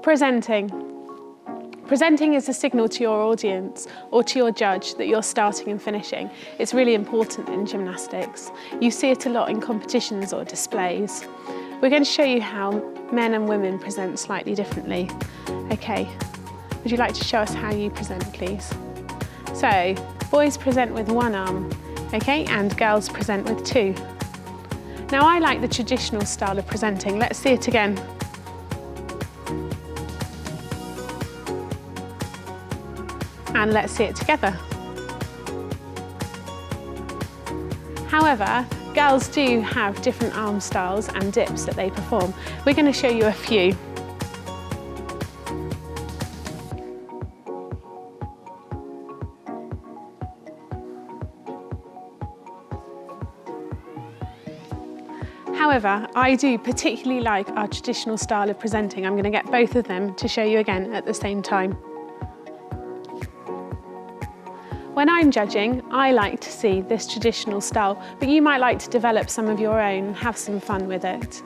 Presenting. Presenting is a signal to your audience or to your judge that you're starting and finishing. It's really important in gymnastics. You see it a lot in competitions or displays. We're going to show you how men and women present slightly differently. Okay, would you like to show us how you present, please? So, boys present with one arm, okay, and girls present with two. Now I like the traditional style of presenting. Let's see it again. And let's see it together. However, girls do have different arm styles and dips that they perform. We're going to show you a few. However, I do particularly like our traditional style of presenting. I'm going to get both of them to show you again at the same time. When I'm judging, I like to see this traditional style, but you might like to develop some of your own and have some fun with it.